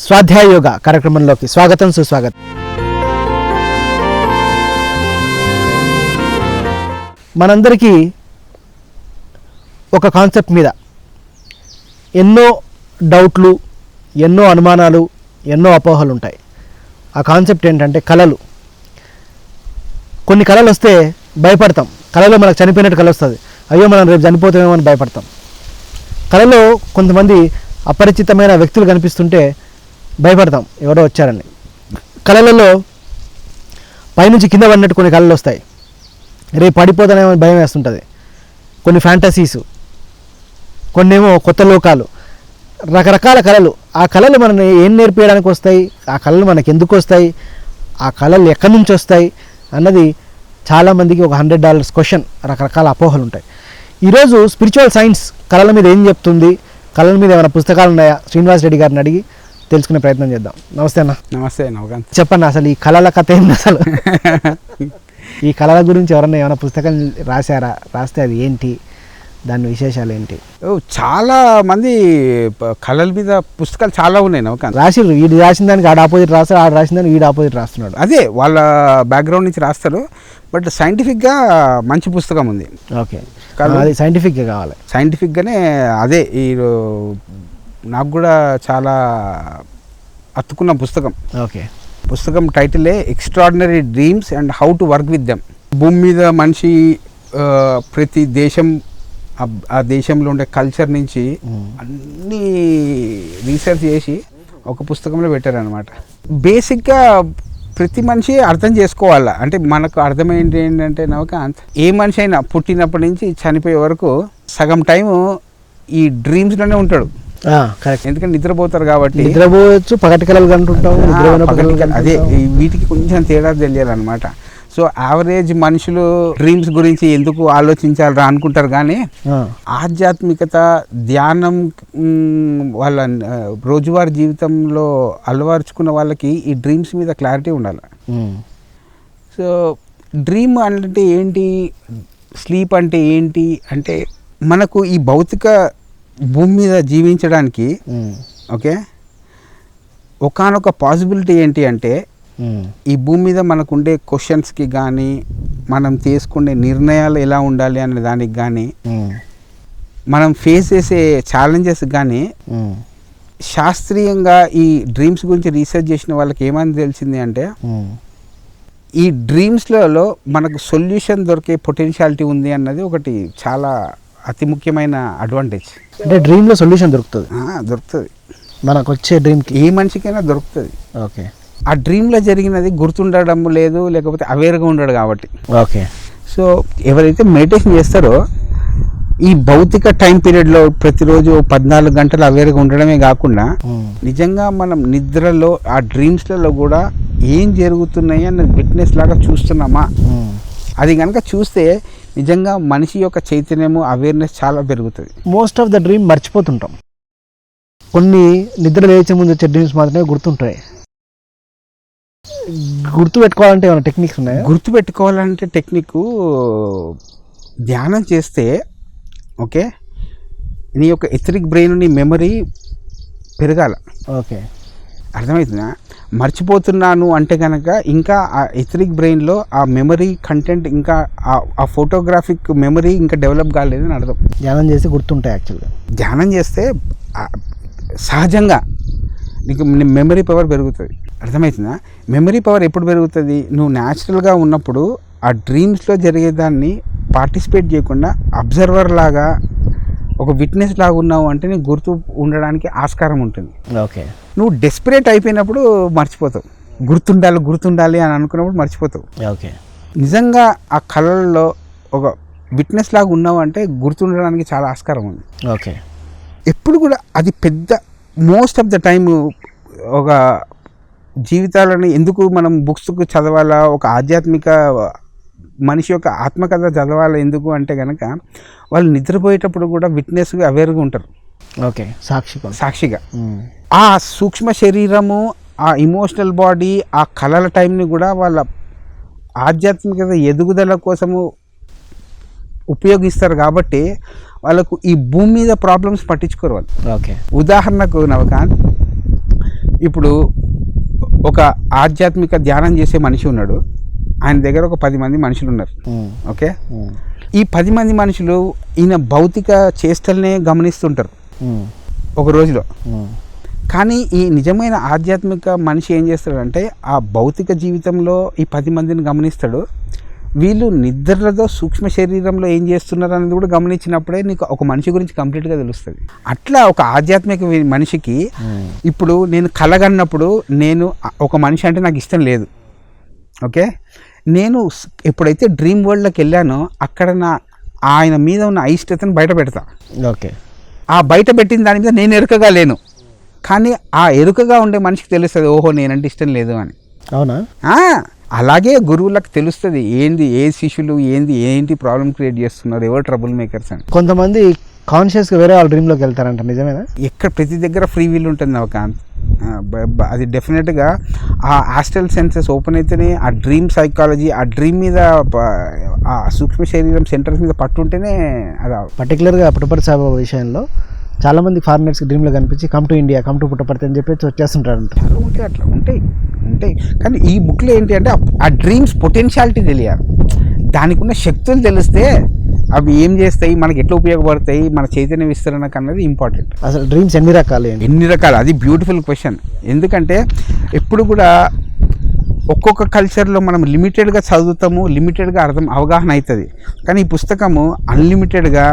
స్వాధ్యాయ యోగా కార్యక్రమంలోకి స్వాగతం సుస్వాగతం. మనందరికీ ఒక కాన్సెప్ట్ మీద ఎన్నో డౌట్లు, ఎన్నో అనుమానాలు, ఎన్నో అపోహలు ఉంటాయి. ఆ కాన్సెప్ట్ ఏంటంటే కళలు. కొన్ని కళలు వస్తే భయపడతాం. కళలో మనకు చనిపోయినట్టు కళ వస్తుంది, అయ్యో మనం రేపు చనిపోతామేమో అని భయపడతాం. కళలో కొంతమంది అపరిచితమైన వ్యక్తులు కనిపిస్తుంటే భయపడతాం, ఎవరో వచ్చారని. కళలలో పైనుంచి కింద పడినట్టు కొన్ని కళలు వస్తాయి, రేపు పడిపోతానేమో భయం వేస్తుంటుంది. కొన్ని ఫ్యాంటసీసు, కొన్నేమో కొత్త లోకాలు, రకరకాల కళలు. ఆ కళలు మనల్ని ఏం నేర్పించడానికి వస్తాయి, ఆ కళలు మనకు ఎందుకు వస్తాయి, ఆ కళలు ఎక్కడి నుంచి వస్తాయి అన్నది చాలామందికి ఒక $100 క్వశ్చన్. రకరకాల అపోహలు ఉంటాయి. ఈరోజు స్పిరిచువల్ సైన్స్ కళల మీద ఏం చెప్తుంది, కళల మీద ఏమైనా పుస్తకాలు ఉన్నాయా, శ్రీనివాస్ రెడ్డి గారిని అడిగి తెలుసుకునే ప్రయత్నం చేద్దాం. నమస్తే అన్న. నమస్తే నవకాంత్. చెప్పండి, అసలు ఈ కళల కథ ఏంటి? అసలు ఈ కళల గురించి ఎవరన్నా ఏమైనా పుస్తకం రాశారా, రాస్తే అది ఏంటి, దాని విశేషాలు ఏంటి? చాలా మంది కళల మీద పుస్తకాలు చాలా ఉన్నాయి నవకాంత్. రాసిర్రు, వీడు రాసిన దానికి ఆడ ఆపోజిట్ రాస్తాడు, ఆడ రాసిన దానికి వీడు ఆపోజిట్ రాస్తున్నాడు. అదే వాళ్ళ బ్యాక్గ్రౌండ్ నుంచి రాస్తారు. బట్ సైంటిఫిక్గా మంచి పుస్తకం ఉంది. ఓకే, అది సైంటిఫిక్గా కావాలి. సైంటిఫిక్గానే అదే ఈ నాకు కూడా చాలా అతుకున్న పుస్తకం. ఓకే, పుస్తకం టైటిలే extraordinary dreams and how to work with them. భూమి మీద మనిషి ప్రతి దేశం, ఆ దేశంలో ఉండే కల్చర్ నుంచి అన్నీ రీసెర్చ్ చేసి ఒక పుస్తకంలో పెట్టారనమాట. బేసిక్గా ప్రతి మనిషి అర్థం చేసుకోవాలి. అంటే మనకు అర్థమైంది ఏంటంటే నవకాంత్, ఏ మనిషి అయినా పుట్టినప్పటి నుంచి చనిపోయే వరకు సగం టైము ఈ డ్రీమ్స్లోనే ఉంటాడు. ఎందుకంటే నిద్రపోతారు కాబట్టి. నిద్రపోవచ్చు, పగటి కళలు కంటుంటాం. అదే వీటికి కొంచెం తేడా తెలియాలన్నమాట. సో యావరేజ్ మనుషులు డ్రీమ్స్ గురించి ఎందుకు ఆలోచించాలరా అనుకుంటారు, కానీ ఆధ్యాత్మికత, ధ్యానం వాళ్ళ రోజువారీ జీవితంలో అలవర్చుకున్న వాళ్ళకి ఈ డ్రీమ్స్ మీద క్లారిటీ ఉండాలి. సో డ్రీమ్ అంటే ఏంటి, స్లీప్ అంటే ఏంటి అంటే, మనకు ఈ భౌతిక భూమి మీద జీవించడానికి ఓకే ఒకానొక పాసిబిలిటీ ఏంటి అంటే, ఈ భూమి మీద మనకు ఉండే క్వశ్చన్స్కి కానీ, మనం తీసుకునే నిర్ణయాలు ఎలా ఉండాలి అనే దానికి కానీ, మనం ఫేస్ చేసే ఛాలెంజెస్ కానీ, శాస్త్రీయంగా ఈ డ్రీమ్స్ గురించి రీసెర్చ్ చేసిన వాళ్ళకి ఏమని తెలిసింది అంటే, ఈ డ్రీమ్స్లలో మనకు సొల్యూషన్ దొరికే పొటెన్షియాలిటీ ఉంది అన్నది ఒకటి చాలా అతి ముఖ్యమైన అడ్వాంటేజ్. అంటే డ్రీమ్లో సొల్యూషన్ దొరుకుతుంది. దొరుకుతుంది మనకు వచ్చే డ్రీమ్కి, ఏ మనిషికైనా దొరుకుతుంది. ఓకే, ఆ డ్రీమ్లో జరిగినది గుర్తుండడం లేదు, లేకపోతే అవేర్గా ఉండడు కాబట్టి. ఓకే, సో ఎవరైతే మెడిటేషన్ చేస్తారో ఈ భౌతిక టైం పీరియడ్లో ప్రతిరోజు 14 గంటలు అవేర్గా ఉండడమే కాకుండా, నిజంగా మనం నిద్రలో ఆ డ్రీమ్స్లలో కూడా ఏం జరుగుతున్నాయి అన్న విట్నెస్ లాగా చూస్తున్నామా, అది కనుక చూస్తే నిజంగా మనిషి యొక్క చైతన్యము, అవేర్నెస్ చాలా పెరుగుతుంది. మోస్ట్ ఆఫ్ ద డ్రీమ్ మర్చిపోతుంటాం. కొన్ని నిద్ర లేచే ముందు వచ్చే డ్రీమ్స్ మాత్రమే గుర్తుంటాయి. గుర్తు పెట్టుకోవాలంటే ఏమైనా టెక్నిక్స్ ఉన్నాయా? గుర్తు పెట్టుకోవాలంటే టెక్నిక్, ధ్యానం చేస్తే ఓకే నీ యొక్క ఎథరిక్ బ్రెయిన్, నీ మెమరీ పెరగాల. ఓకే, అర్థమవుతుందా? మర్చిపోతున్నాను అంటే కనుక ఇంకా ఆ ఎథరిక్ బ్రెయిన్లో ఆ మెమరీ కంటెంట్, ఇంకా ఆ ఫోటోగ్రాఫిక్ మెమరీ ఇంకా డెవలప్ కాలేదని అర్థం. ధ్యానం చేస్తే గుర్తుంటాయి. యాక్చువల్గా ధ్యానం చేస్తే సహజంగా నీకు మెమరీ పవర్ పెరుగుతుంది. అర్థమవుతుందా? మెమరీ పవర్ ఎప్పుడు పెరుగుతుంది? నువ్వు న్యాచురల్గా ఉన్నప్పుడు ఆ డ్రీమ్స్లో జరిగేదాన్ని పార్టిసిపేట్ చేయకుండా అబ్జర్వర్ లాగా, ఒక విట్నెస్ లాగా ఉన్నావు అంటే నీకు గుర్తు ఉండడానికి ఆస్కారం ఉంటుంది. ఓకే, నువ్వు డెస్పరేట్ అయిపోయినప్పుడు మర్చిపోతావు. గుర్తుండాలి అని అనుకున్నప్పుడు మర్చిపోతావు. ఓకే, నిజంగా ఆ కళల్లో ఒక విట్నెస్ లాగా ఉన్నావు అంటే గుర్తుండడానికి చాలా ఆస్కారం ఉంది. ఓకే, ఎప్పుడు కూడా అది పెద్ద మోస్ట్ ఆఫ్ ద టైమ్ ఒక జీవితాలను ఎందుకు మనం బుక్స్కు చదవాలా, ఒక ఆధ్యాత్మిక మనిషి యొక్క ఆత్మకథ చదవాలి ఎందుకు అంటే కనుక, వాళ్ళు నిద్రపోయేటప్పుడు కూడా విట్నెస్గా అవేర్గా ఉంటారు. ఓకే, సాక్షిగా ఆ సూక్ష్మ శరీరము, ఆ ఇమోషనల్ బాడీ, ఆ కళల టైంని కూడా వాళ్ళ ఆధ్యాత్మికత ఎదుగుదల కోసము ఉపయోగిస్తారు. కాబట్టి వాళ్ళకు ఈ భూమి మీద ప్రాబ్లమ్స్ పట్టించుకోరు వాళ్ళు. ఓకే, ఉదాహరణకు నవకాంత్, ఇప్పుడు ఒక ఆధ్యాత్మిక ధ్యానం చేసే మనిషి ఉన్నాడు, ఆయన దగ్గర ఒక 10 మంది మనుషులు ఉన్నారు. ఓకే, ఈ 10 మంది మనుషులు ఈయన భౌతిక చేష్టల్నే గమనిస్తుంటారు ఒక రోజులో. కానీ ఈ నిజమైన ఆధ్యాత్మిక మనిషి ఏం చేస్తాడంటే ఆ భౌతిక జీవితంలో ఈ 10 మందిని గమనిస్తాడు. వీళ్ళు నిద్రలో సూక్ష్మ శరీరంలో ఏం చేస్తున్నారు అనేది కూడా గమనించినప్పుడే నీకు ఒక మనిషి గురించి కంప్లీట్గా తెలుస్తుంది. అట్లా ఒక ఆధ్యాత్మిక మనిషికి ఇప్పుడు నేను కలగన్నప్పుడు నేను ఒక మనిషి అంటే నాకు ఇష్టం లేదు. ఓకే, నేను ఎప్పుడైతే డ్రీమ్ వరల్డ్లోకి వెళ్ళానో అక్కడ ఆయన మీద ఉన్న అయిష్టతను బయట పెడతా. ఓకే, ఆ బయట పెట్టిన దాని మీద నేను ఎరుకగా లేను, కానీ ఆ ఎరుకగా ఉండే మనిషికి తెలుస్తుంది ఓహో నేనంటే ఇష్టం లేదు అని. అవునా? అలాగే గురువులకు తెలుస్తుంది ఏంది ఏ శిష్యులు ఏంటి ప్రాబ్లం క్రియేట్ చేస్తున్నారు, ఎవరు ట్రబుల్ మేకర్స్ అని. కొంతమంది కాన్షియస్గా వేరే వాళ్ళ డ్రీమ్లోకి వెళ్తారంట, నిజమేనా? ఎక్కడ ప్రతి దగ్గర ఫ్రీ విల్ ఉంటుంది నవకాంత్. అది డెఫినెట్గా ఆ ఆస్ట్రల్ సెన్సెస్ ఓపెన్ అయితేనే ఆ డ్రీమ్ సైకాలజీ, ఆ డ్రీమ్ మీద ఆ సూక్ష్మ శరీరం సెంటర్స్ మీద పట్టుంటేనే అది. పర్టికులర్గా పుట్టపర్తి సాయిబాబా విషయంలో చాలామంది ఫారినర్స్ డ్రీమ్లో కనిపించి come to India, come to Puttaparthi అని చెప్పి వచ్చేస్తుంటారంట. అట్లా ఉంటాయి. కానీ ఈ బుక్లో ఏంటి అంటే ఆ డ్రీమ్స్ పొటెన్షియాలిటీ తెలియాలి, దానికి ఉన్న శక్తులు తెలిస్తే అవి ఏం చేస్తాయి, మనకి ఎట్లా ఉపయోగపడతాయి, మన చైతన్య విస్తరణకు అన్నది ఇంపార్టెంట్. అసలు డ్రీమ్స్ ఎన్ని రకాలు? అది బ్యూటిఫుల్ క్వశ్చన్. ఎందుకంటే ఎప్పుడు కూడా ఒక్కొక్క కల్చర్లో మనం లిమిటెడ్గా చదువుతాము, లిమిటెడ్గా అవగాహన అవుతుంది. కానీ ఈ పుస్తకము అన్లిమిటెడ్గా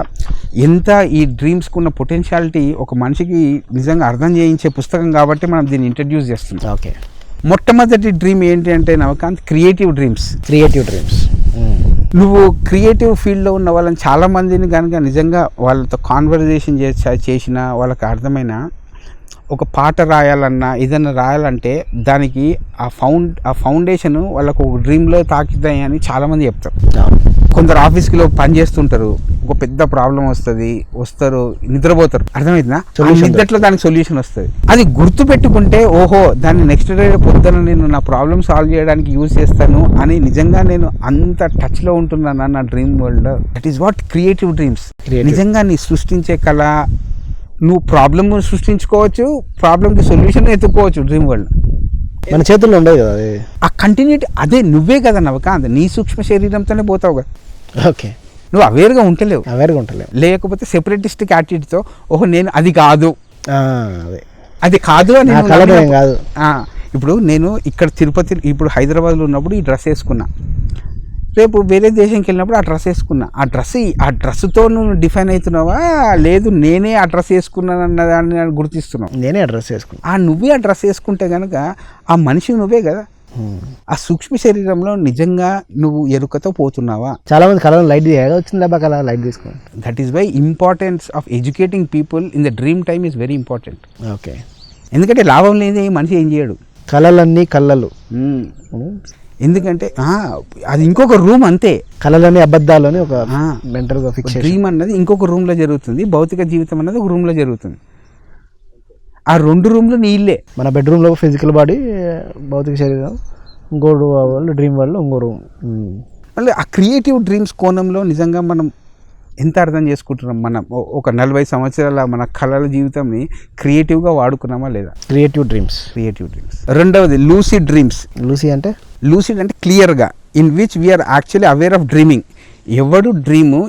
ఎంత ఈ డ్రీమ్స్కి ఉన్న పొటెన్షియాలిటీ ఒక మనిషికి నిజంగా అర్థం చేయించే పుస్తకం కాబట్టి మనం దీన్ని ఇంట్రడ్యూస్ చేస్తున్నాం. ఓకే, మొట్టమొదటి డ్రీమ్ ఏంటి అంటే నవకాంత్, క్రియేటివ్ డ్రీమ్స్. నువ్వు క్రియేటివ్ ఫీల్డ్లో ఉన్న వాళ్ళని చాలామందిని కనుక నిజంగా వాళ్ళతో కాన్వర్జేషన్ చేసిన వాళ్ళకి అర్థమైన ఒక పాట రాయాలన్నా ఏదైనా రాయాలంటే దానికి ఆ ఫౌండేషన్ వాళ్ళకు ఒక డ్రీమ్లో తాకిద్దాయి అని చాలామంది చెప్తారు. కొందరు ఆఫీస్కిలో పని చేస్తుంటారు, ఒక పెద్ద ప్రాబ్లం వస్తారు నిద్రపోతారు, అర్థమవుతుందా? నిద్రలో దానికి సొల్యూషన్ వస్తుంది. అది గుర్తు పెట్టుకుంటే ఓహో దాన్ని నెక్స్ట్ డే పొద్దున నేను నా ప్రాబ్లం సాల్వ్ చేయడానికి యూజ్ చేస్తాను అని నిజంగా నేను అంత టచ్లో ఉంటున్నాను నా dream world. That is what creative dreams. నిజంగా నీ సృష్టించే కళ, నువ్వు ప్రాబ్లమ్ సృష్టించుకోవచ్చు, ప్రాబ్లంకి సొల్యూషన్ ఎత్తుకోవచ్చు. డ్రీమ్ వరల్డ్ మన చేతుల్లో ఉండదు కదా, ఆ కంటిన్యూటీ అదే నువ్వే కదా నవకాంత్, నీ సూక్ష్మ శరీరంతోనే పోతావు కదా. ఓకే, నువ్వు అవేర్గా ఉంటలేవు, లేకపోతే సెపరేటిస్టిక్ యాటిట్యూడ్తో ఓహో నేను అది కాదు అని కాదు. ఇప్పుడు నేను ఇక్కడ తిరుపతి, ఇప్పుడు హైదరాబాద్లో ఉన్నప్పుడు ఈ డ్రెస్ వేసుకున్నా, రేపు వేరే దేశంకి వెళ్ళినప్పుడు ఆ డ్రెస్ వేసుకున్నా. ఆ డ్రెస్తో నువ్వు డిఫైన్ అవుతున్నావా, లేదు నేనే ఆ డ్రెస్ వేసుకున్నాను అన్నదాన్ని గుర్తిస్తున్నావు. నేనే ఆ డ్రెస్ వేసుకున్నా. నువ్వే ఆ డ్రెస్ వేసుకుంటే కనుక ఆ మనిషి నువ్వే కదా. ఆ సూక్ష్మ శరీరంలో నిజంగా నువ్వు ఎరుకతో పోతున్నావా? చాలా మంది కళను లైట్ వచ్చింది కళ లైట్ తీసుకుని. That is why importance of educating people in the dream time is very important. Okay, ఎందుకంటే లాభం లేని మనిషి ఏం చేయడు. కళలన్నీ కళ్ళలు. ఎందుకంటే అది ఇంకొక రూమ్ అంతే. కళలని అబద్ధాలు అని ఒక మెంటల్గా ఫిక్స్. డ్రీమ్ అన్నది ఇంకొక రూమ్లో జరుగుతుంది, భౌతిక జీవితం అన్నది ఒక రూమ్లో జరుగుతుంది. ఆ 2 రూమ్లు నీ ఇల్లే. మన బెడ్రూమ్లో ఫిజికల్ బాడీ, భౌతిక శరీరం, ఇంకో వాళ్ళు డ్రీమ్ వాళ్ళు ఇంకో రూమ్. మళ్ళీ ఆ క్రియేటివ్ డ్రీమ్స్ కోణంలో నిజంగా మనం ఎంత అర్థం చేసుకుంటున్నాం? మనం ఒక 40 సంవత్సరాల మన కళల జీవితంని క్రియేటివ్గా వాడుకున్నామా లేదా? Creative dreams. రెండవది లూసిడ్ డ్రీమ్స్. లూసిడ్ అంటే క్లియర్గా, in which we are actually aware of dreaming. ఎవడు డ్రీము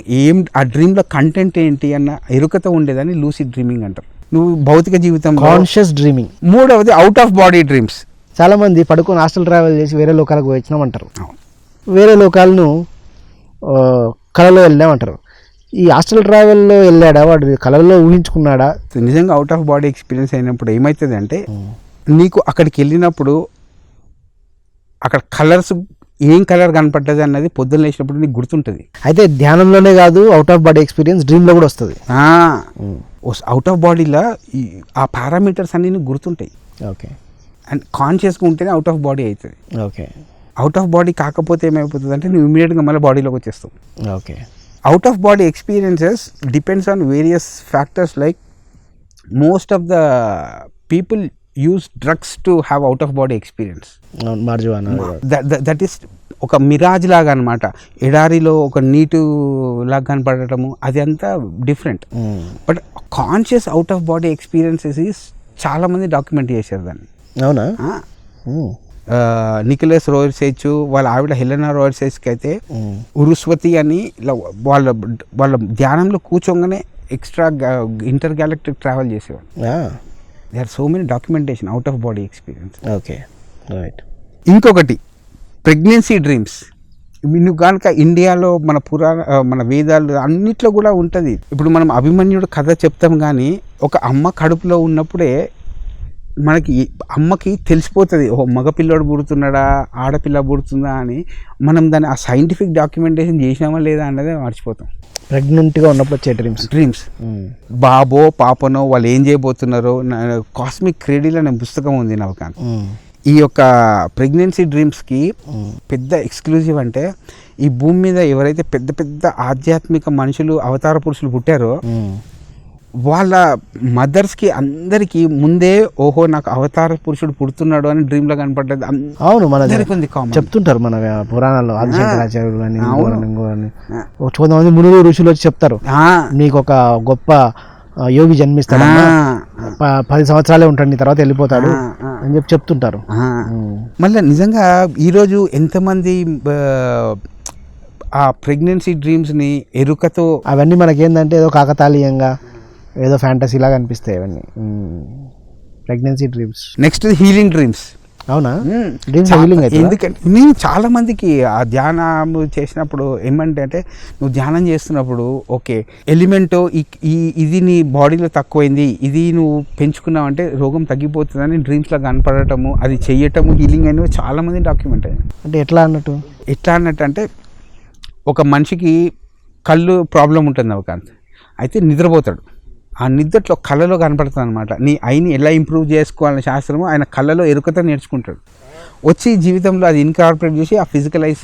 ఆ డ్రీమ్లో కంటెంట్ ఏంటి అన్న ఎరుకతో ఉండేదని లూసిడ్ డ్రీమింగ్ అంటారు. నువ్వు భౌతిక జీవితం కాన్షియస్ డ్రీమింగ్. మూడవది అవుట్ ఆఫ్ బాడీ డ్రీమ్స్. చాలా మంది పడుకొని హాస్టల్ ట్రావెల్ చేసి వేరే లోకాలకు వచ్చినామంటారు, వేరే లోకాలను కళలో వెళ్ళామంటారు. ఈ హాస్టల్ ట్రావెల్లో వెళ్ళాడా వాడు, కళల్లో ఊహించుకున్నాడా? నిజంగా అవుట్ ఆఫ్ బాడీ ఎక్స్పీరియన్స్ అయినప్పుడు ఏమవుతుంది అంటే నీకు అక్కడికి వెళ్ళినప్పుడు అక్కడ కలర్స్ ఏం కలర్ కనపడ్డది అన్నది పొద్దున్న లేచినప్పుడు నీకు గుర్తుంటుంది. అయితే ధ్యానంలోనే కాదు, అవుట్ ఆఫ్ బాడీ ఎక్స్పీరియన్స్ డ్రీమ్లో కూడా వస్తుంది. అవుట్ ఆఫ్ బాడీలో ఆ పారామీటర్స్ అన్నీ నీకు గుర్తుంటాయి. ఓకే, అండ్ కాన్షియస్గా ఉంటేనే అవుట్ ఆఫ్ బాడీ అవుతుంది. ఓకే, అవుట్ ఆఫ్ బాడీ కాకపోతే ఏమైపోతుంది అంటే నువ్వు ఇమీడియట్గా మళ్ళీ బాడీలోకి వచ్చేస్తావు. Okay, out of body experiences depends on various factors. Like most of the people use drugs to have out of body experience. That is ఒక మిరాజ్ లాగా అనమాట. ఎడారిలో ఒక నీటు లాగా కనపడటము, అది అంతా different. But conscious out of body experiences is చాలామంది document చేశారు దాన్ని. అవునా? నికోలస్ రోడ్సెచ్ వాళ్ళ ఆవిడ హెలెనా రోడ్సెచ్కి అయితే ఉరుస్వతి అని ఇలా వాళ్ళ వాళ్ళ ధ్యానంలో కూర్చోగానే ఎక్స్ట్రా ఇంటర్ గ్యాలక్టిక్ ట్రావెల్ చేసేవాళ్ళు. They are so many documentation out of body experience. Okay, right. ఇంకొకటి ప్రెగ్నెన్సీ డ్రీమ్స్. నువ్వు కనుక ఇండియాలో మన వేదాలు అన్నిట్లో కూడా ఉంటుంది. ఇప్పుడు మనం అభిమన్యుడు కథ చెప్తాం కానీ ఒక అమ్మ కడుపులో ఉన్నప్పుడే మనకి అమ్మకి తెలిసిపోతుంది, ఓ మగపిల్లోడు పుడుతున్నాడా ఆడపిల్ల పుడుతుందా అని. మనం దాన్ని ఆ సైంటిఫిక్ డాక్యుమెంటేషన్ చేసినామా లేదా అన్నదే మర్చిపోతాం. ప్రెగ్నెంట్గా ఉన్నప్పుడు వచ్చే డ్రీమ్స్ బాబో పాపనో వాళ్ళు ఏం చేయబోతున్నారో. కాస్మిక్ క్రేడీలో అనే పుస్తకం ఉంది నవకాంత్. ఈ యొక్క ప్రెగ్నెన్సీ డ్రీమ్స్కి పెద్ద ఎక్స్క్లూజివ్ అంటే ఈ భూమి మీద ఎవరైతే పెద్ద పెద్ద ఆధ్యాత్మిక మనుషులు అవతార పురుషులు పుట్టారో వాళ్ళ మదర్స్కి అందరికీ ముందే ఓహో నాకు అవతార పురుషుడు పుడుతున్నాడు అని డ్రీమ్లో కనపడ్డది. అవును, మన చెప్తుంటారు మన పురాణాల్లో ఆదిశంకరాచార్యులు అని కొంతమంది మునులు ఋషులు వచ్చి చెప్తారు నీకు ఒక గొప్ప యోగి జన్మిస్తాడు, 10 సంవత్సరాలే ఉంటాడు, నీ తర్వాత వెళ్ళిపోతాడు అని చెప్తుంటారు. మళ్ళీ నిజంగా ఈరోజు ఎంతమంది ఆ ప్రెగ్నెన్సీ డ్రీమ్స్ని ఎరుకతో అవన్నీ మనకేందంటే ఏదో కాకతాళీయంగా ఏదో ఫ్యాంటసీ లాగా అనిపిస్తాయి అవన్నీ pregnancy dreams. Next healing dreams. అవునా? డ్రీమ్స్ హీలింగ్ అయితే ఎందుకంటే నేను చాలా మందికి ఆ ధ్యానం చేసినప్పుడు ఏమంటే నువ్వు ధ్యానం చేస్తున్నప్పుడు ఓకే ఎలిమెంట్ ఇది నీ బాడీలో తక్కువైంది, ఇది నువ్వు పెంచుకున్నావు అంటే రోగం తగ్గిపోతుందని డ్రీమ్స్లో కనపడటము, అది చెయ్యటము హీలింగ్ అనేవి చాలా మంది డాక్యుమెంట్ అయ్యాయి. అంటే ఎట్లా అన్నట్టు అంటే ఒక మనిషికి కళ్ళు ప్రాబ్లం ఉంటుంది నవకాంత్, అయితే నిద్రపోతాడు. ఆ నిద్రలో కళ్ళలో కనపడుతుంది అనమాట. నీ ఐని ఎలా ఇంప్రూవ్ చేసుకోవాలనే శాస్త్రము ఆయన కళ్ళలో ఎరుకతో నేర్చుకుంటాడు. వచ్చి జీవితంలో అది ఇన్కార్పొరేట్ చేసి ఆ ఫిజికలైజ్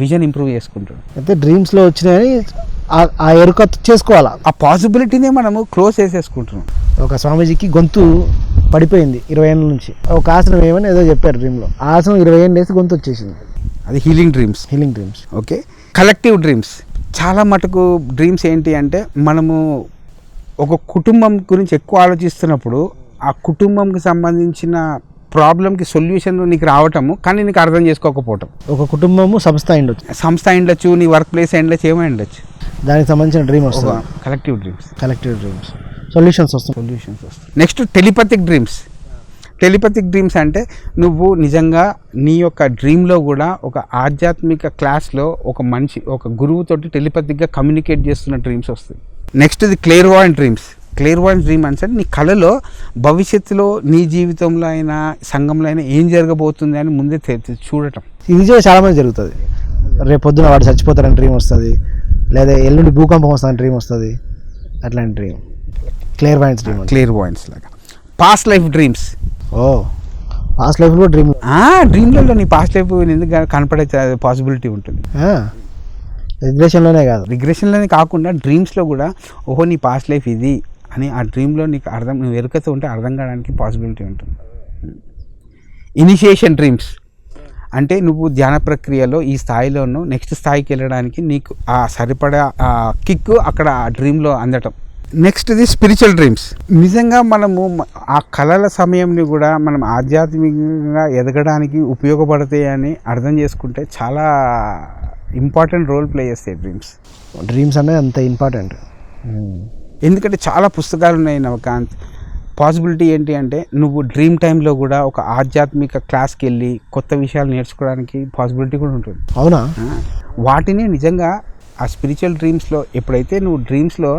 విజన్ ఇంప్రూవ్ చేసుకుంటాడు. అయితే డ్రీమ్స్లో వచ్చినాయని ఆ ఎరుక చేసుకోవాలా, ఆ పాసిబిలిటీనే మనము క్లోజ్ చేసేసుకుంటున్నాం. ఒక స్వామీజీకి గొంతు పడిపోయింది 20 ఏళ్ళ నుంచి, ఒక ఆసనం ఏమని ఏదో చెప్పారు డ్రీమ్లో, ఆసనం 20 ఏళ్ళు వేసి గొంతు వచ్చేసింది. అది healing dreams. Okay, collective dreams. చాలా మటుకు డ్రీమ్స్ ఏంటి అంటే మనము ఒక కుటుంబం గురించి ఎక్కువ ఆలోచిస్తున్నప్పుడు ఆ కుటుంబంకి సంబంధించిన ప్రాబ్లంకి సొల్యూషన్ నీకు రావటము కానీ నీకు అర్థం చేసుకోకపోవటం. ఒక కుటుంబము సంస్థ అయిండొచ్చు, నీ వర్క్ ప్లేస్ అయిండొచ్చు, ఏమై ఉండొచ్చు, దానికి సంబంధించిన డ్రీమ్ వస్తుంది. కలెక్టివ్ డ్రీమ్స్ సొల్యూషన్స్ వస్తాయి. నెక్స్ట్ టెలిపతిక్ డ్రీమ్స్ అంటే నువ్వు నిజంగా నీ యొక్క డ్రీమ్లో కూడా ఒక ఆధ్యాత్మిక క్లాస్లో ఒక మనిషి ఒక గురువుతోటి టెలిపతిక్గా కమ్యూనికేట్ చేస్తున్న డ్రీమ్స్ వస్తాయి. నెక్స్ట్ ఇది క్లియర్వాయింట్ డ్రీమ్ అంటే నీ కళలో భవిష్యత్తులో నీ జీవితంలో అయినా సంఘంలో అయినా ఏం జరగబోతుంది అని ముందే చూడటం. ఇది చాలా మంది జరుగుతుంది. రేపు పొద్దున వాడు చచ్చిపోతారని డ్రీమ్ వస్తుంది, లేదా ఎల్లుండి భూకంపం వస్తుందని డ్రీమ్ వస్తుంది. అట్లాంటి డ్రీమ్ క్లియర్వాయింట్స్ లాగా. Past life dreams. Past life కూడా డ్రీమ్లలో నీ పాస్ట్ లైఫ్ ఎందుకు కనపడే పాసిబిలిటీ ఉంటుంది. రిగ్రెషన్లోనే కాకుండా డ్రీమ్స్లో కూడా ఓహో నీ పాస్ట్ లైఫ్ ఇది అని ఆ డ్రీమ్లో నీకు నువ్వు ఎరుకతో ఉంటే అర్థం కావడానికి పాసిబిలిటీ ఉంటుంది. ఇనిషియేషన్ డ్రీమ్స్ అంటే నువ్వు ధ్యాన ప్రక్రియలో ఈ స్థాయిలోనూ నెక్స్ట్ స్థాయికి వెళ్ళడానికి నీకు ఆ సరిపడా ఆ కిక్ అక్కడ ఆ డ్రీమ్లో అందటం. నెక్స్ట్ ఇది స్పిరిచువల్ డ్రీమ్స్. నిజంగా మనము ఆ కళల సమయంని కూడా మనం ఆధ్యాత్మికంగా ఎదగడానికి ఉపయోగపడతాయి అని అర్థం చేసుకుంటే చాలా ఇంపార్టెంట్ రోల్ ప్లే చేస్తాయి డ్రీమ్స్ అనేది అంత ఇంపార్టెంట్. ఎందుకంటే చాలా పుస్తకాలు ఉన్నాయి నవకాంత్. పాసిబిలిటీ ఏంటి అంటే నువ్వు డ్రీమ్ టైంలో కూడా ఒక ఆధ్యాత్మిక క్లాస్కి వెళ్ళి కొత్త విషయాలు నేర్చుకోవడానికి పాసిబిలిటీ కూడా ఉంటుంది. అవునా? వాటిని నిజంగా ఆ స్పిరిచువల్ డ్రీమ్స్లో ఎప్పుడైతే నువ్వు డ్రీమ్స్లో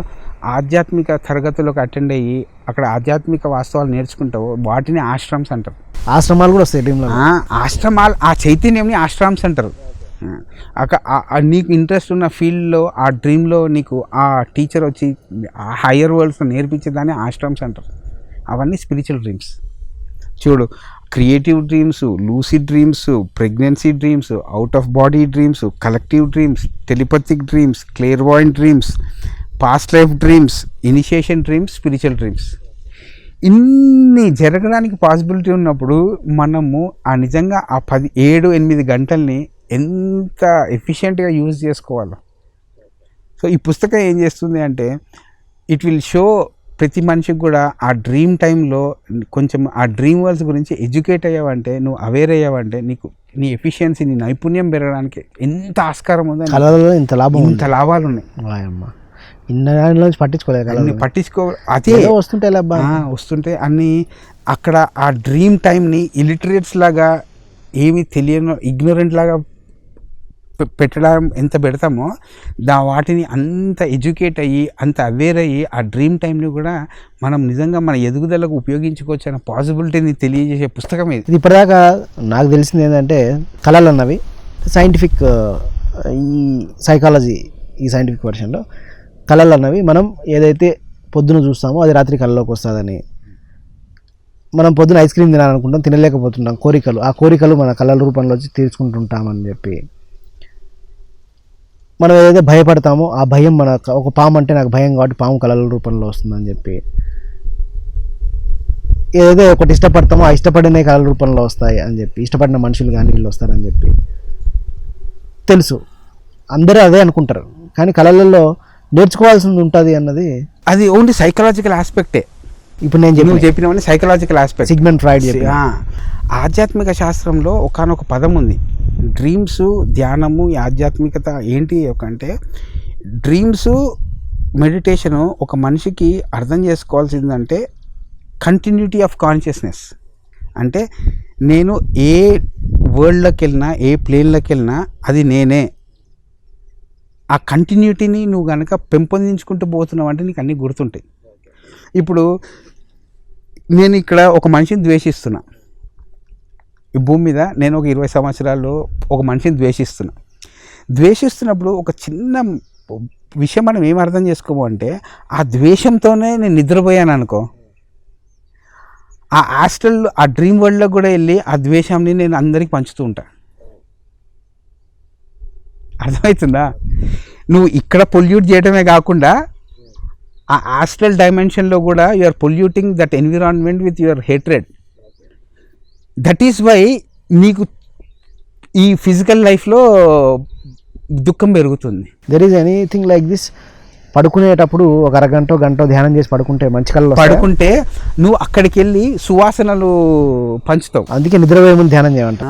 ఆధ్యాత్మిక తరగతులకు అటెండ్ అయ్యి అక్కడ ఆధ్యాత్మిక వాస్తవాలు నేర్చుకుంటావో వాటిని ఆశ్రమ్స్ అంటారు. ఆశ్రమాలు కూడా వస్తాయి డ్రీమ్లో. ఆశ్రమాలు ఆ చైతన్యంని ఆశ్రమ్స్ అంటారు. నీకు ఇంట్రెస్ట్ ఉన్న ఫీల్డ్లో ఆ డ్రీమ్లో నీకు ఆ టీచర్ వచ్చి ఆ హయ్యర్ వరల్డ్స్లో నేర్పించేదాన్ని ఆశ్రమ్స్ అంటారు. అవన్నీ స్పిరిచువల్ డ్రీమ్స్. చూడు, creative dreams, lucid dreams, pregnancy dreams, out of body dreams, collective dreams, telepathic dreams, clairvoyant dreams, past life dreams, initiation dreams, spiritual dreams. ఇన్ని జరగడానికి పాసిబిలిటీ ఉన్నప్పుడు మనము ఆ నిజంగా ఆ 7-8 గంటల్ని ఎంత ఎఫిషియెంట్గా యూజ్ చేసుకోవాలో. సో ఈ పుస్తకం ఏం చేస్తుంది అంటే ఇట్ విల్ షో ప్రతి మనిషికి కూడా ఆ డ్రీమ్ టైంలో కొంచెం ఆ డ్రీమ్ వరల్డ్స్ గురించి ఎడ్యుకేట్ అయ్యావంటే, నువ్వు అవేర్ అయ్యావంటే నీకు నీ ఎఫిషియన్సీ, నీ నైపుణ్యం పెరగడానికి ఎంత ఆస్కారం ఉందని, కళలలో ఇంత లాభం, ఇంత లాభాలు ఉన్నాయి. ఇన్ని పట్టించుకోలేదు, అన్ని పట్టించుకో, అదే వస్తుంటాయి వస్తుంటే అన్ని అక్కడ ఆ డ్రీమ్ టైంని ఇలిటరేట్స్ లాగా, ఏమి తెలియని ఇగ్నోరెంట్ లాగా పెట్టడం ఎంత పెడతామో, వాటిని అంత ఎడ్యుకేట్ అయ్యి, అంత అవేర్ అయ్యి, ఆ డ్రీమ్ టైంని కూడా మనం నిజంగా మన ఎదుగుదలకు ఉపయోగించుకోవచ్చు అనే పాసిబిలిటీని తెలియజేసే పుస్తకం ఇది. ఇప్పటిదాకా నాకు తెలిసింది ఏంటంటే, కళలు అన్నవి సైంటిఫిక్, ఈ సైకాలజీ, ఈ సైంటిఫిక్ వర్షన్లో కళలు అన్నవి మనం ఏదైతే పొద్దున చూస్తామో అది రాత్రి కళలోకి వస్తుందని, మనం పొద్దున ఐస్ క్రీమ్ తినాలనుకుంటాం, తినలేకపోతుంటాం, కోరికలు, ఆ కోరికలు మన కళల రూపంలో వచ్చి తీర్చుకుంటుంటామని చెప్పి, మనం ఏదైతే భయపడతామో ఆ భయం మన, ఒక పాము అంటే నాకు భయం కాబట్టి పాము కళల రూపంలో వస్తుందని చెప్పి, ఏదైతే ఒకటి ఇష్టపడతామో ఆ ఇష్టపడిన కళల రూపంలో వస్తాయి అని చెప్పి, ఇష్టపడిన మనుషులు కానీ వీళ్ళు వస్తారని చెప్పి తెలుసు, అందరూ అదే అనుకుంటారు. కానీ కళలలో నేర్చుకోవాల్సింది ఉంటుంది అన్నది, అది ఓన్లీ సైకలాజికల్ ఆస్పెక్టే. ఇప్పుడు నేను చెప్పినవన్నీ సైకలాజికల్ ఆస్పెక్ట్. సిగ్మండ్ ఫ్రాయిడ్ ఆధ్యాత్మిక శాస్త్రంలో ఒకానొక పదం ఉంది, డ్రీమ్స్, ధ్యానము, ఆధ్యాత్మికత ఏంటి అంటే, డ్రీమ్స్, మెడిటేషను ఒక మనిషికి అర్థం చేసుకోవాల్సిందంటే కంటిన్యూటీ ఆఫ్ కాన్షియస్నెస్. అంటే నేను ఏ వరల్డ్లోకి వెళ్ళినా, ఏ ప్లేన్లోకి వెళ్ళినా అది నేనే. ఆ కంటిన్యూటీని నువ్వు కనుక పెంపొందించుకుంటూ పోతున్నావు అంటే నీకు అన్నీ గుర్తుంటాయి. ఇప్పుడు నేను ఇక్కడ ఒక మనిషిని ద్వేషిస్తున్నా, ఈ భూమి మీద నేను ఒక 20 సంవత్సరాల్లో ఒక మనిషిని ద్వేషిస్తున్నప్పుడు ఒక చిన్న విషయం మనం ఏం అర్థం చేసుకోము అంటే, ఆ ద్వేషంతోనే నేను నిద్రపోయాను అనుకో, ఆ హాస్టల్, ఆ డ్రీమ్ వరల్డ్లో కూడా వెళ్ళి ఆ ద్వేషాన్ని నేను అందరికి పంచుతూ ఉంటా. అర్థమవుతుందా? నువ్వు ఇక్కడ పొల్యూట్ చేయడమే కాకుండా ఆ హాస్టల్ డైమెన్షన్లో కూడా you are polluting that environment with your hatred. That is why నీకు ఈ ఫిజికల్ లైఫ్లో దుఃఖం పెరుగుతుంది. There is anything like this. పడుకునేటప్పుడు ఒక అరగంట గంట ధ్యానం చేసి పడుకుంటే మంచి కళ్ళు పడుకుంటే నువ్వు అక్కడికి వెళ్ళి సువాసనలు పంచుతావు. అందుకే నిద్రపోయే ముందు ధ్యానం చేయమంట.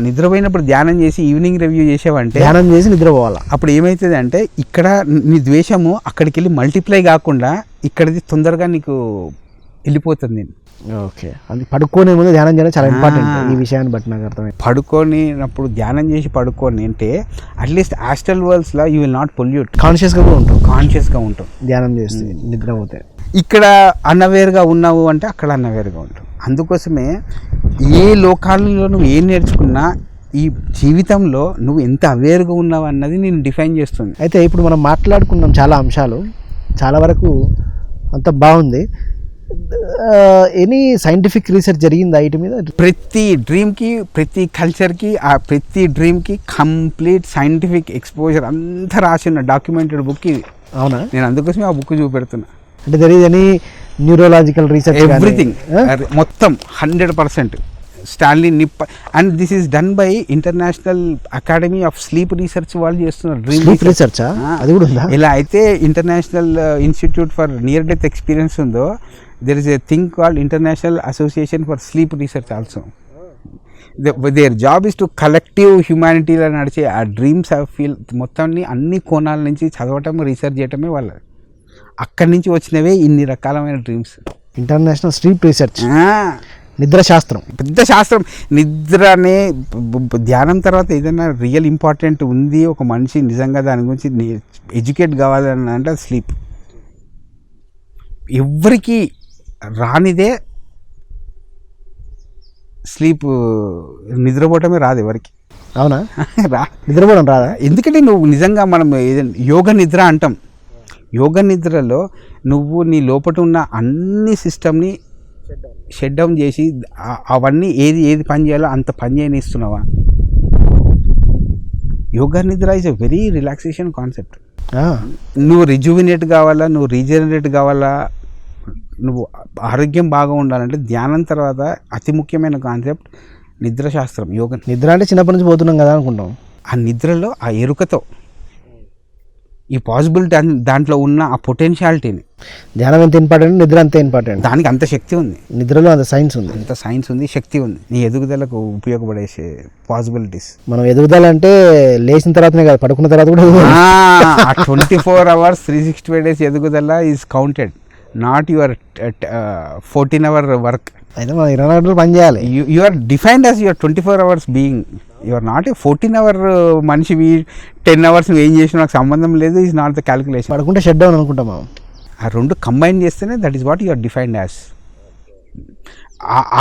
నిద్రపోయినప్పుడు ధ్యానం చేసి ఈవినింగ్ రివ్యూ చేసావంటే, ధ్యానం చేసి నిద్రపోవాలా, అప్పుడు ఏమవుతుంది అంటే ఇక్కడ నీ ద్వేషము అక్కడికి వెళ్ళి మల్టిప్లై కాకుండా ఇక్కడిది తొందరగా నీకు వెళ్ళిపోతుంది. ఓకే, అది పడుకోనే ముందు ధ్యానం చేయడం చాలా ఇంపార్టెంట్. ఈ విషయాన్ని బట్టి నాకు అర్థమైంది. పడుకోనినప్పుడు ధ్యానం చేసి పడుకోని అంటే అట్లీస్ట్ హాస్టల్ వరల్డ్స్లో యూ విల్ నాట్ పొల్యూట్. కాన్షియస్గా ఉంటాం ధ్యానం చేస్తే, నిద్రపోతే. ఇక్కడ అన్నవేరుగా ఉన్నావు అంటే అక్కడ అన్నవేరుగా ఉంటావు. అందుకోసమే ఏ లోకాలలో నువ్వు ఏం నేర్చుకున్నా ఈ జీవితంలో నువ్వు ఎంత అవేర్గా ఉన్నావు అన్నది నేను డిఫైన్ చేస్తుంది. అయితే ఇప్పుడు మనం మాట్లాడుకున్నాం చాలా అంశాలు, చాలా వరకు అంత బాగుంది. ఎనీ సైంటిఫిక్ రీసెర్చ్ జరిగింది వీటి మీద? ప్రతి డ్రీమ్కి, ప్రతి కల్చర్కి, ఆ ప్రతి డ్రీమ్కి కంప్లీట్ సైంటిఫిక్ ఎక్స్పోజర్ అంతా రాసిన డాక్యుమెంటెడ్ బుక్ ఇది. అవునా? నేను అందుకోసమే ఆ బుక్ చూపెడుతున్నా. అంటే there is any neurological research, everything, మొత్తం 100%. Stanley Knipp, and this is done by International Academy of Sleep Research వాళ్ళు చేస్తున్నారు. డ్రీమ్ రీసెర్చ్ అది కూడా ఉందా? ఇలా అయితే International Institute for Near Death Experience ఉందో, there is a thing called International Association for Sleep Research also. Their job is to collective humanity లో నడిచే ఆ డ్రీమ్స్ ఫీల్ మొత్తాన్ని అన్ని కోణాల నుంచి చదవటం, రీసెర్చ్ చేయటమే వాళ్ళ. అక్కడి నుంచి వచ్చినవే ఇన్ని రకాలమైన డ్రీమ్స్. ఇంటర్నేషనల్ స్లీప్ రీసెర్చ్, నిద్ర శాస్త్రం, పెద్ద శాస్త్రం. నిద్రనే ధ్యానం తర్వాత ఏదైనా రియల్ ఇంపార్టెంట్ ఉంది, ఒక మనిషి నిజంగా దాని గురించి ఎడ్యుకేట్ కావాలని అంటే అది స్లీప్. ఎవరికి రానిదే స్లీప్, నిద్రపోవటమే రాదు ఎవరికి. అవునా? నిద్రపోవడం రాదా? ఎందుకంటే నువ్వు నిజంగా మనం యోగ నిద్ర అంటాం. యోగ నిద్రలో నువ్వు నీ లోపల ఉన్న అన్ని సిస్టమ్ని షట్ డౌన్ చేసి అవన్నీ ఏది పని చేయాలో అంత పని చేయనిస్తున్నావా? యోగా నిద్ర is a very relaxation concept. నువ్వు రిజువినేట్ కావాలా, నువ్వు రీజనరేట్ కావాలా, నువ్వు ఆరోగ్యం బాగా ఉండాలంటే ధ్యానం తర్వాత అతి ముఖ్యమైన కాన్సెప్ట్ నిద్ర శాస్త్రం, యోగ. నిద్ర అంటే చిన్నప్పటి నుంచి పోతున్నాం కదా అనుకుంటాం. ఆ నిద్రలో ఆ ఎరుకతో ఈ పాసిబిలిటీ, దాంట్లో ఉన్న ఆ పొటెన్షియాలిటీని ధ్యానం ఎంత ఇంపార్టెంట్, నిద్ర అంతే ఇంపార్టెంట్. దానికి అంత శక్తి ఉంది, నిద్రలో అంత సైన్స్ ఉంది. అంత సైన్స్ ఉంది, శక్తి ఉంది, నీ ఎదుగుదలకు ఉపయోగపడే పాసిబిలిటీస్. మనం ఎదుగుదల అంటే లేచిన తర్వాతనే కాదు, పడుకున్న తర్వాత కూడా 24 hours 365 days ఎదుగుదల is counted, not your 14-hour work. అయితే మనం 24 గంటలు పని చేయాలి. You are defined as your 24 hours being. You are not a 14-hour మనిషివి. 10 hours నువ్వు ఏం చేసినా నాకు సంబంధం లేదు, ఈజ్ నాట్ ద క్యాలిక్యులేషన్. పడుకుంటే షట్ డౌన్ అనుకుంటాం మనం. ఆ రెండు కంబైన్ చేస్తేనే that is what you are defined as.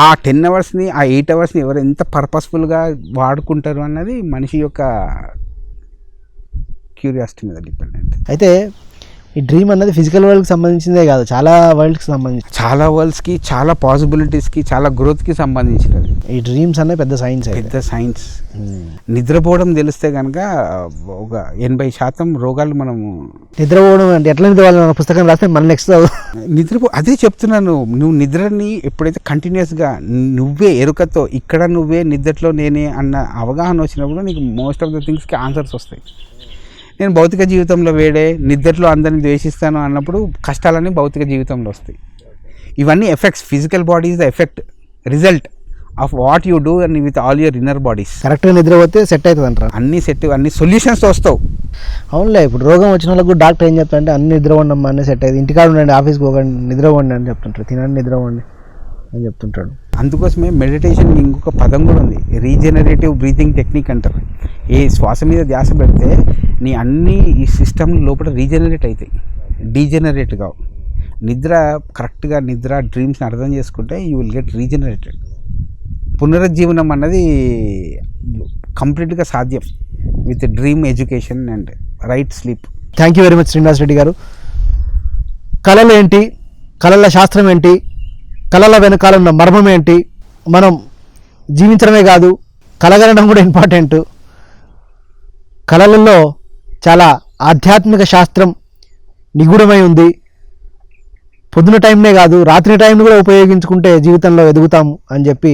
ఆ 10 hours-ని ఆ 8 hours-ని ఎవరు ఎంత పర్పస్ఫుల్గా వాడుకుంటారు అన్నది మనిషి యొక్క క్యూరియాసిటీ మీద డిపెండెంట్. అయితే ఈ డ్రీమ్ అన్నది ఫిజికల్ వరల్డ్కి సంబంధించిందే కాదు, చాలా వరల్డ్కి సంబంధించి, చాలా వరల్డ్స్కి, చాలా పాసిబిలిటీస్కి, చాలా గ్రోత్కి సంబంధించినది. ఈ డ్రీమ్స్ అన్నది పెద్ద సైన్స్. పెద్ద సైన్స్. నిద్రపోవడం తెలిస్తే కనుక ఒక 80% రోగాలు మనము. నిద్రపోవడం అంటే ఎట్లా నిద్రపోవాలి, మన పుస్తకం రాస్తే మన నెక్స్ట్ అదే చెప్తున్నాను. నువ్వు నిద్రని ఎప్పుడైతే కంటిన్యూస్గా నువ్వే ఎరుకతో ఇక్కడ నువ్వే నిద్రలో నేనే అన్న అవగాహన వచ్చినప్పుడు నీకు మోస్ట్ ఆఫ్ ద థింగ్స్కి ఆన్సర్స్ వస్తాయి. నేను భౌతిక జీవితంలో వేడే, నిద్రలో అందరిని ద్వేషిస్తాను అన్నప్పుడు కష్టాలన్నీ భౌతిక జీవితంలో వస్తాయి. ఇవన్నీ effects. Physical body is the effect, result of what you do and with all your inner bodies. కరెక్ట్గా నిద్రపోతే సెట్ అవుతుంది అంటారు. అన్ని సెట్, అన్ని సొల్యూషన్స్తో వస్తావు. అవునులే, ఇప్పుడు రోగం వచ్చిన వాళ్ళకు డాక్టర్ ఏం చెప్తారంటే అన్ని నిద్ర ఉండమ్మా అన్నీ సెట్ అయ్యింది, ఇంటికాడ ఉండండి, ఆఫీస్కి పోకండి, నిద్ర పోండి అని చెప్తుంటారు, తినండి, నిద్ర పోండి అని చెప్తుంటాడు. అందుకోసమే మెడిటేషన్ ఇంకొక పదం కూడా ఉంది, రీజనరేటివ్ బ్రీతింగ్ టెక్నిక్ అంటారు. ఏ శ్వాస మీద ధ్యాస పెడితే నీ అన్ని ఈ సిస్టమ్ లోపల రీజనరేట్ అవుతాయి, డీజనరేట్ కావు. నిద్ర కరెక్ట్గా నిద్ర డ్రీమ్స్ని అర్థం చేసుకుంటే యూ విల్ గెట్ రీజనరేటెడ్. పునరుజ్జీవనం అన్నది కంప్లీట్గా సాధ్యం with dream education and right sleep. Thank you very much Srinivas Reddy గారు. కళలు ఏంటి, కళల శాస్త్రం ఏంటి, కళల వెనకాల ఉన్న మర్మం ఏంటి, మనం జీవించడమే కాదు కలగనడం కూడా ఇంపార్టెంట్, కళలలో చాలా ఆధ్యాత్మిక శాస్త్రం నిగూఢమై ఉంది, పొద్దున టైంనే కాదు రాత్రి టైంని కూడా ఉపయోగించుకుంటే జీవితంలో ఎదుగుతాం అని చెప్పి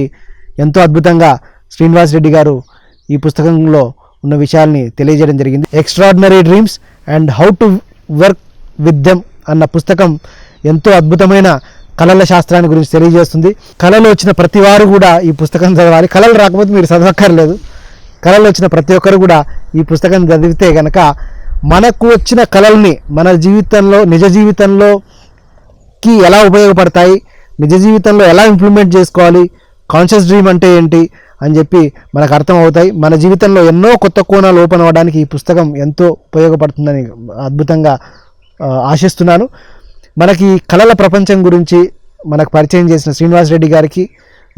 ఎంతో అద్భుతంగా శ్రీనివాస్ రెడ్డి గారు ఈ పుస్తకంలో ఉన్న విషయాల్ని తెలియజేయడం జరిగింది. Extraordinary dreams and how to work with them అన్న పుస్తకం ఎంతో అద్భుతమైన కళల శాస్త్రాన్ని గురించి తెలియజేస్తుంది. కళలు వచ్చిన ప్రతి వారు కూడా ఈ పుస్తకం చదవాలి. కళలు రాకపోతే మీరు చదవక్కర్లేదు. కళలు వచ్చిన ప్రతి ఒక్కరు కూడా ఈ పుస్తకం చదివితే కనుక మనకు వచ్చిన కళల్ని మన జీవితంలో, నిజ జీవితంలోకి ఎలా ఉపయోగపడతాయి, నిజ జీవితంలో ఎలా ఇంప్లిమెంట్ చేసుకోవాలి, కాన్షియస్ డ్రీమ్ అంటే ఏంటి అని చెప్పి మనకు అర్థం అవుతాయి. మన జీవితంలో ఎన్నో కొత్త కోణాలు ఓపెన్ అవ్వడానికి ఈ పుస్తకం ఎంతో ఉపయోగపడుతుందని అద్భుతంగా ఆశిస్తున్నాను. మనకి కళల ప్రపంచం గురించి మనకు పరిచయం చేసిన శ్రీనివాస్ రెడ్డి గారికి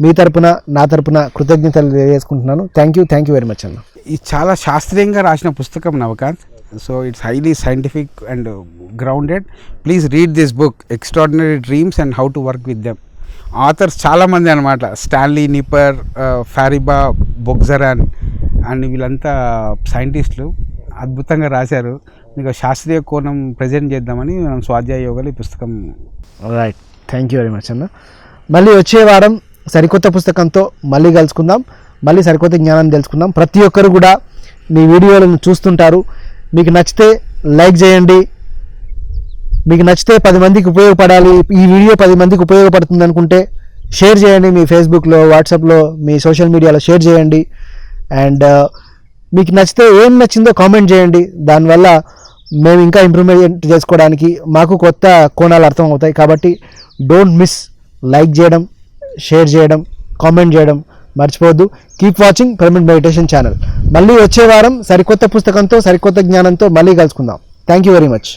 మీ తరపున నా తరపున కృతజ్ఞతలు తెలియజేసుకుంటున్నాను. థ్యాంక్ యూ వెరీ మచ్ అన్న. ఇది చాలా శాస్త్రీయంగా రాసిన పుస్తకం Navakanth. So it's highly scientific and grounded. Please read this book, extraordinary dreams and how to work with them. Authors చాలామంది అనమాట, స్టాన్లీ నిపర్, ఫారిబా బొగ్జరాన్ అండ్ వీళ్ళంతా సైంటిస్టులు అద్భుతంగా రాశారు. మీకు శాస్త్రీయ కోణం ప్రజెంట్ చేద్దామని మనం స్వాధ్యాయ యోగాలు ఈ పుస్తకం. Right, thank you very much అన్న. మళ్ళీ వచ్చే వారం సరికొత్త పుస్తకంతో మళ్ళీ కలుసుకుందాం, మళ్ళీ సరికొత్త జ్ఞానాన్ని తెలుసుకుందాం. ప్రతి ఒక్కరు కూడా మీ వీడియోలను చూస్తుంటారు. మీకు నచ్చితే లైక్ చేయండి, మీకు నచ్చితే 10 మందికి ఉపయోగపడాలి, ఈ వీడియో 10 మందికి ఉపయోగపడుతుంది అనుకుంటే షేర్ చేయండి. మీ ఫేస్బుక్లో, వాట్సాప్లో, మీ సోషల్ మీడియాలో షేర్ చేయండి. అండ్ మీకు నచ్చితే ఏం నచ్చిందో కామెంట్ చేయండి. దానివల్ల మేము ఇంకా ఇంప్రూవ్మెంట్ చేసుకోవడానికి మాకు కొత్త కోణాలు అర్థం అవుతాయి. కాబట్టి డోంట్ మిస్ లైక్ చేయడం, షేర్ చేయడం, కామెంట్ చేయడం మర్చిపోవద్దు. Keep watching pyramid meditation channel. మళ్ళీ వచ్చే వారం సరికొత్త పుస్తకంతో, సరికొత్త జ్ఞానంతో మళ్ళీ కలుసుకుందాం. Thank you very much.